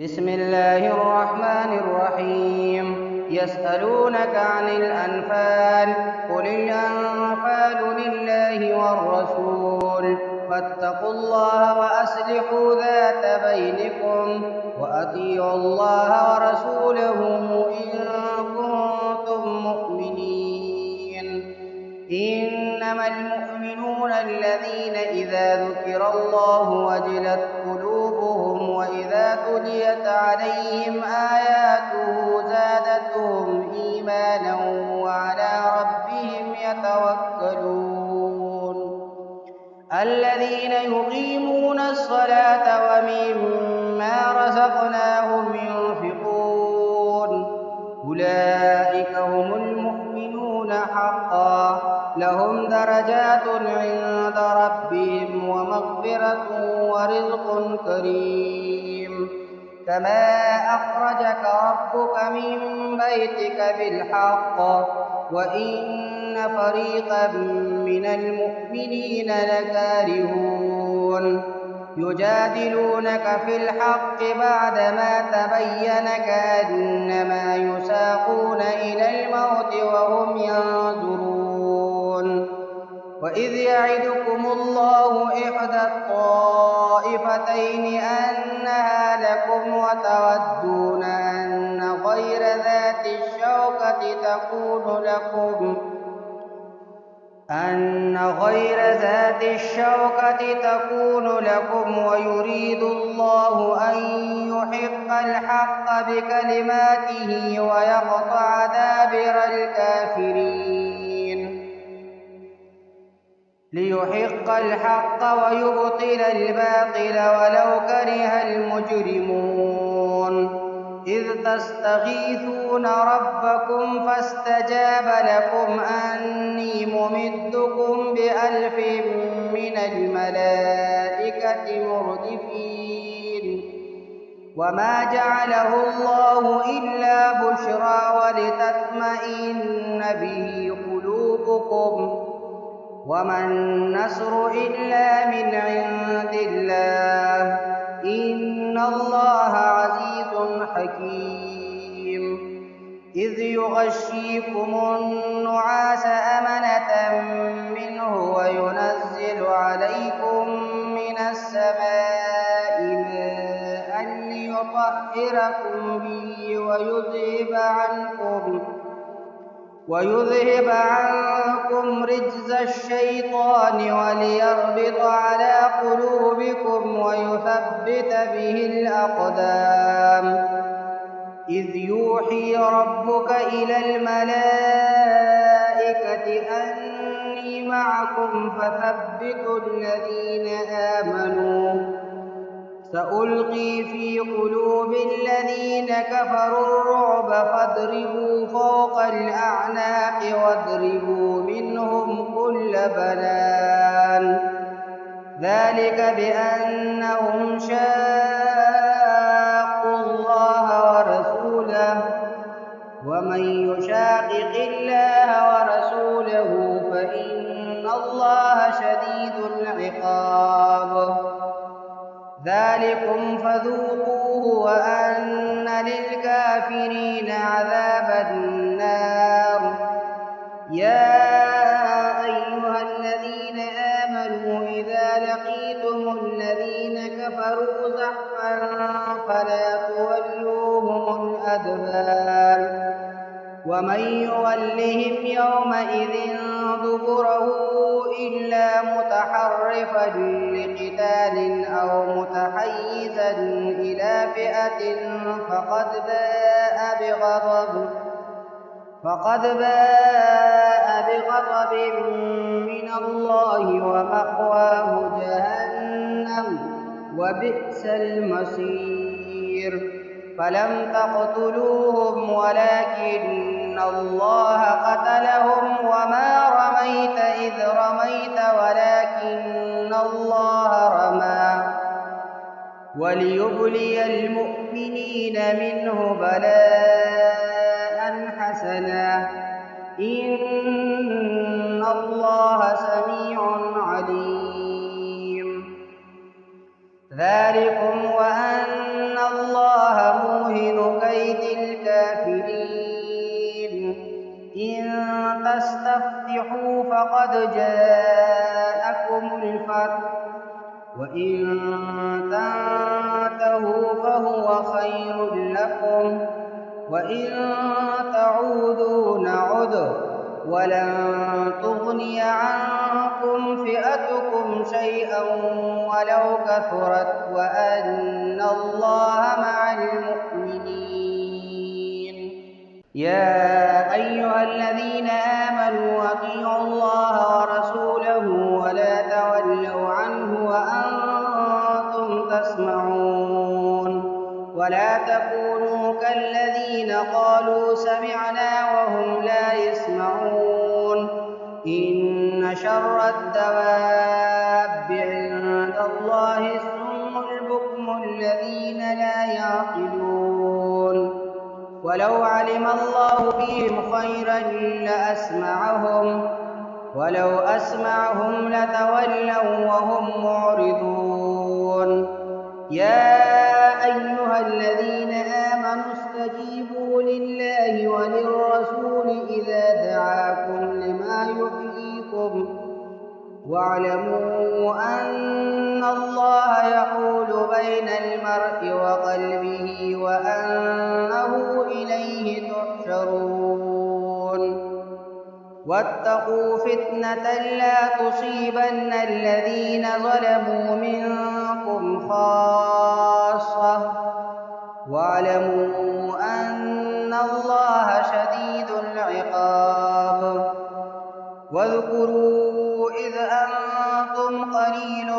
بسم الله الرحمن الرحيم. يسألونك عن الأنفال، قل الأنفال لله والرسول، فاتقوا الله وأصلحوا ذات بينكم، وأطيعوا الله ورسوله إن كنتم مؤمنين. إنما المؤمنون الذين إذا ذكر الله وجلت قلوبهم وإذا تليت عليهم آياته زادتهم إيمانا وعلى ربهم يتوكلون. الذين يقيمون الصلاة ومما رزقناهم ينفقون أولئك هم المؤمنون حقا، لهم درجات عند ربهم ومغفرة ورزق كريم. كما أخرجك ربك من بيتك بالحق وإن فريقا من المؤمنين لكارهون. يجادلونك في الحق بعدما تبين كأنما يساقون إلى الموت وهم ينظرون. وإذ يعدكم الله إحدى الطائفتين أنها لكم وتودون أن غير ذات الشوكة تكون لكم ويريد الله أن يحق الحق بكلماته ويقطع دابر الكافرين. ليحق الحق ويبطل الباطل ولو كره المجرمون. إذ تستغيثون ربكم فاستجاب لكم أني ممدكم ب1000 من الملائكة مردفين. وما جعله الله إلا بشرى ولتطمئن به قلوبكم، وما النصر إلا من عند الله، إن الله عزيز حكيم. إذ يغشيكم النعاس أمنة منه وينزل عليكم من السماء ماء ليطهركم به ويذهب عنكم رجز الشيطان وليربط على قلوبكم ويثبت به الأقدام. إذ يوحي ربك إلى الملائكة أني معكم فثبتوا الذين آمنوا. سألقي في قلوب الذين كفروا الرعب فاضربوا فوق الأعناق واضربوا منهم كل بنان. ذلك بأنهم شاقوا الله ورسوله، ومن يشاقق الله ورسوله فإن الله شديد العقاب. ذلكم فذوقوه وأن للكافرين عذاب النار. يا أيها الذين آمنوا إذا لقيتم الذين كفروا زحفا فلا تولوهم الأدبار، ومن يولهم يومئذ دبره إلا متحرفا لقتال أو متحيزا إلى فئة فقد باء بغضب من الله ومأواه جهنم وبئس المصير. فلم تقتلوهم ولكن الله قتلهم وما رميت إذ رميت ولكن الله رمى، وليبلي المؤمنين منه بلاء حسنا، إن الله سميع عليم. ذلكم وأن الله فقد جاءكم الفتح وإن تنتهوا فهو خير لكم وإن تعودوا نعد ولن تغني عنكم فئتكم شيئا ولو كثرت وأن الله مع المؤمنين. يا أيها الذين آمنوا أطيعوا الله ورسوله ولا تولوا عنه وأنتم تسمعون ولا تكونوا كالذين قالوا سمعنا وهم لا يسمعون إن شر الدواب عند الله الصم البكم الذين لا يعقلون ولو علم الله فيهم خيرا لأسمعهم ولو أسمعهم لتولوا وهم معرضون. يا أيها الذين آمنوا استجيبوا لله وللرسول إذا دعاكم لما يحييكم واعلموا أن الله يحول بين المرء وقلبه وأنه إليه تحشرون. واتقوا فتنة لا تصيبن الذين ظلموا منكم خاصة واعلموا أن الله شديد العقاب. واذكروا إذ أنتم قليل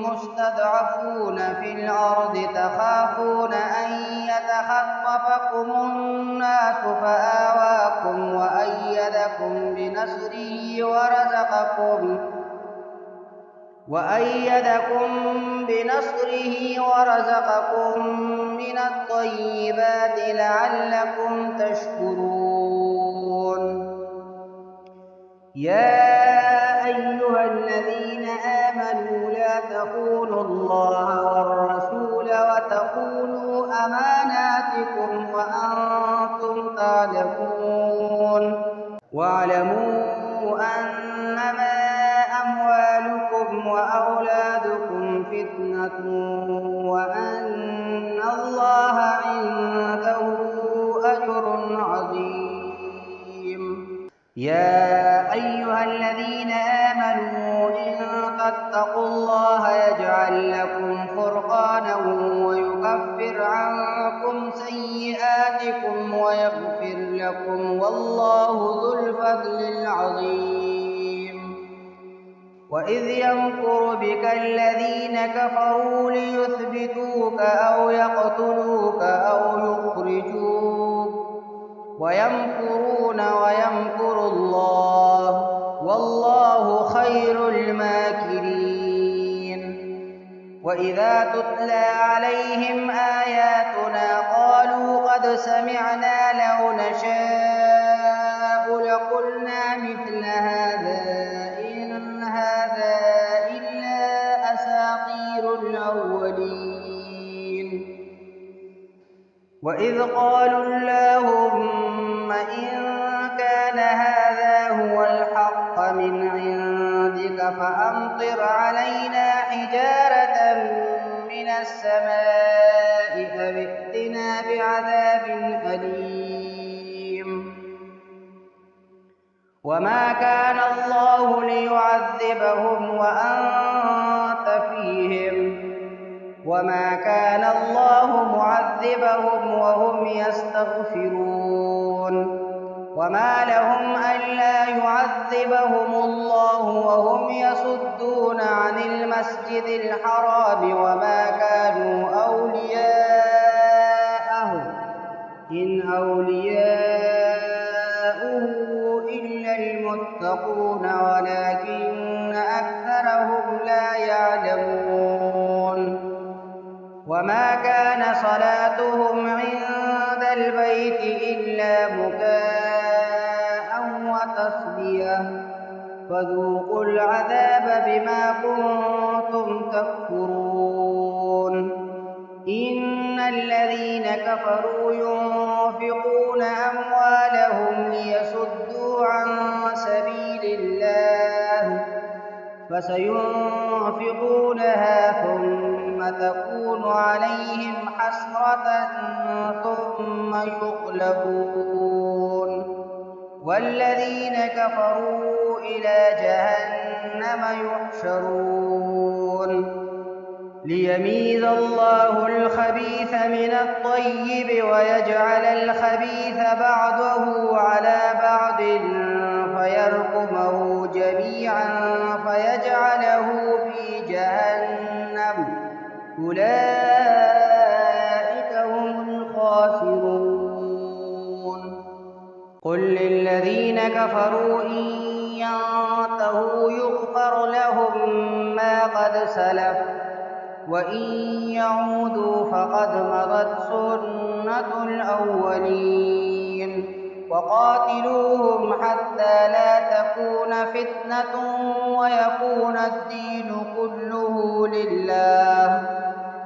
مستضعفون في الأرض تخافون أن يتخطفكم الناس فآواكم وأيدكم بنصره ورزقكم من الطيبات لعلكم تشكرون. يا أيها الذين آمنوا لا تخونوا الله والرسول وتخونوا أماناتكم وأنتم تعلمون واعلموا أنما أموالكم وأولادكم فتنة وأن الله عنده أجر عظيم. يا أيها الذين آمنوا إن تتقوا الله يجعل لكم فرقانا ويكفر عنكم سيئاتكم ويغفر لكم والله ذو الفضل العظيم. وإذ يمكر بك الذين كفروا ليثبتوك أو يقتلوك أو يخرجوك ويمكرون ويمكر الله والله خير الماكرين. وإذا تتلى عليهم آياتنا قالوا قد سمعنا لو نشاء لقلنا مثل هذا إن هذا إلا أساطير الأولين. وإذ قالوا اللهم إن كان هذا هو الحق من عندك فأمطر علينا حجارة من السماء أو ائتنا بعذاب أليم. وما كان الله ليعذبهم وأنت فيهم وما كان الله معذبهم وهم يستغفرون. وما لهم ألا يعذبهم الله وهم يصدون عن المسجد الحرام وما كانوا أولياءه إن أولياؤه إلا المتقون ولكن أكثرهم لا يعلمون. وما كان صلاتهم عند البيت إلا مكاء وتصدية فذوقوا العذاب بما كنتم تكفرون. إن الذين كفروا ينفقون أموالهم ليصدوا عن سبيل الله فسينفقونها ثم تكون عليهم حسرة ثم يغلبون والذين كفروا إلى جهنم يحشرون ليميز الله الخبيث من الطيب ويجعل الخبيث بعضه على بعض فيركمه جميعا فيجعله في جهنم أولئك هم الخاسرون قل للذين كفروا إن ينتهوا يغفر لهم ما قد سلف وإن يعودوا فقد مضت سنة الأولين وقاتلوهم حتى لا تكون فتنة ويكون الدين كله لله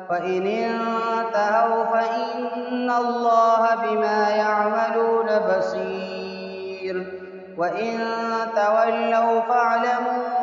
فإن انتهوا فإن الله بما يعملون بصير وإن تولوا فاعلموا